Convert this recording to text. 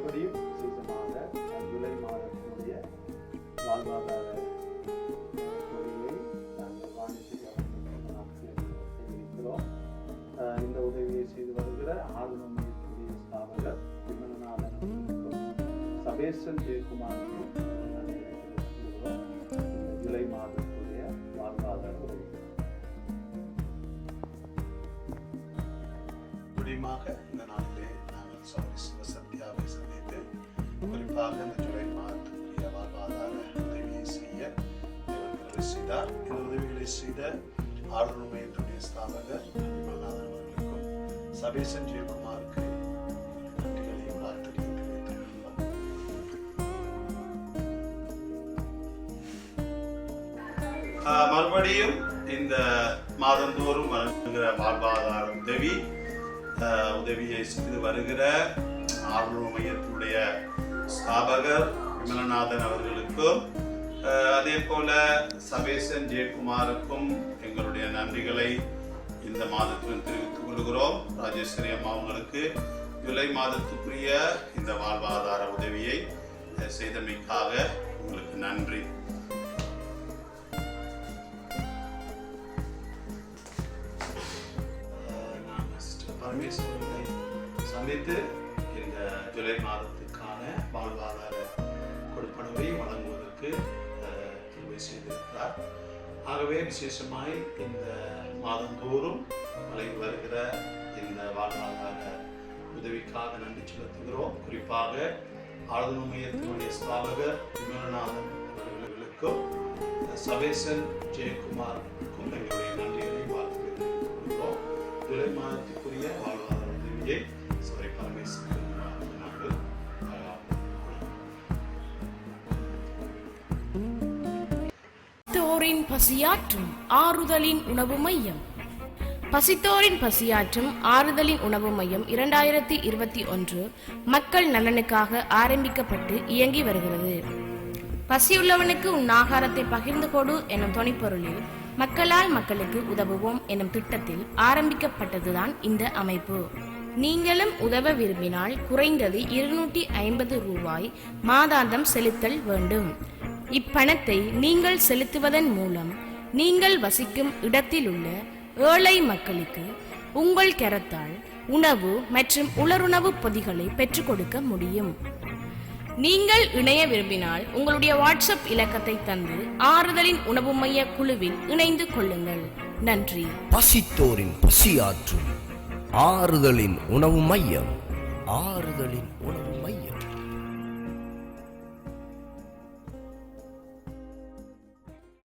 மறுபடியும் விசேஷமாக ஜூலை மாதத்தினுடைய வாழ்வாதார உதவியை நாங்கள் செய்திருக்கிறோம். இந்த உதவியை செய்து வருகிற ஆளுநர் மையத்துடைய ஸ்தாபகர் விமலநாதன் சபேசன் ஜெயக்குமாருக்கும் ஜூலை மாதத்துடைய வாழ்வாதார உதவி முடியுமாக இந்த நாளிலே நாங்கள் சத்யாவை சந்தித்து குறிப்பாக இந்த ஜூலை மாதத்துக்குரிய வாழ்வாதார உதவியை செய்ய உதவி செய்தார். இந்த உதவிகளை செய்த ஆளுநர் மையத்துடைய ஸ்தாபகர் விமலநாதன் அவர்களுக்கும் சபேசன் ஜெயக்குமாருக்கு நன்றிகளையும் வாழ்த்துக்களையும் தெரிவித்துள்ளோம். மறுபடியும் இந்த மாதந்தோறும் வழங்குகிற வாழ்வாதார உதவியை செய்து வருகிற ஆளுநர் மையத்துடைய ஸ்தாபகர் விமலநாதன் அவர்களுக்கும் அதே போல சபேசன் ஜெயக்குமாருக்கும் எங்களுடைய நன்றிகளை இந்த மாதத்தில் தெரிவித்துக் கொள்கிறோம். ராஜேஸ்வரி அம்மா அவங்களுக்கு ஜூலை மாதத்துக்குரிய இந்த வாழ்வாதார உதவியை செய்தமைக்காக உங்களுக்கு நன்றி. பரமேஸ்வரனை சந்தித்து இந்த ஜூலை மாதத்துக்கான வாழ்வாதார கொடுப்பனவை வழங்குவதற்கு தேர்வு செய்திருக்கிறார். ஆகவே விசேஷமாய் இந்த மாதந்தோறும் வழங்கி வருகிற இந்த வாழ்வாதார உதவிக்காக நன்றி செலுத்துகிறோம். குறிப்பாக ஆளுநர் மையத்தினுடைய ஸ்தாபகர் விமலநாதன் அவர்களுக்கும் சபேசன் ஜெயக்குமாருக்கும் எங்களுடைய நன்றிகளை வாழ்த்துகிறோம். ஜூலை மாதத்துக்குரிய வாழ்வாதார உதவியை பரமேஸ்வரன் நாங்கள் பசித்தோரின் பசியாற்றும் ஆறுதலின் உணவு மையம். பசித்தோரின் பசியாற்றும் ஆறுதலின் உணவு மையம் 2021 மக்கள் நலனுக்காக ஆரம்பிக்கப்பட்டு இயங்கி வருகிறது. பசியுள்ளவனுக்கு உன் ஆகாரத்தை பகிர்ந்து கொடு எனும் துணைப்பொருளில் மக்களால் மக்களுக்கு உதவுவோம் எனும் திட்டத்தில் ஆரம்பிக்கப்பட்டதுதான் இந்த அமைப்பு. நீங்களும் உதவ விரும்பினால் குறைந்தது 250 ரூபாய் மாதாந்தம் செலுத்தல் வேண்டும். இப்பணத்தை நீங்கள் செலுத்துவதன் மூலம் நீங்கள் வசிக்கும் இடத்தில் உள்ள ஏழை மக்களுக்கு உங்கள் கரத்தால் உணவு மற்றும் உலருணவு பொதிகளை பெற்றுக் கொடுக்க முடியும். நீங்கள் இணைய விரும்பினால் உங்களுடைய வாட்ஸ்அப் இலக்கத்தை தந்து ஆறுதலின் உணவு மைய குழுவில் இணைந்து கொள்ளுங்கள். நன்றி. பசித்தோரின் பசியாற்றும் ஆறுதலின் உணவு மையம். ஆறுதலின் உணவு மையம்.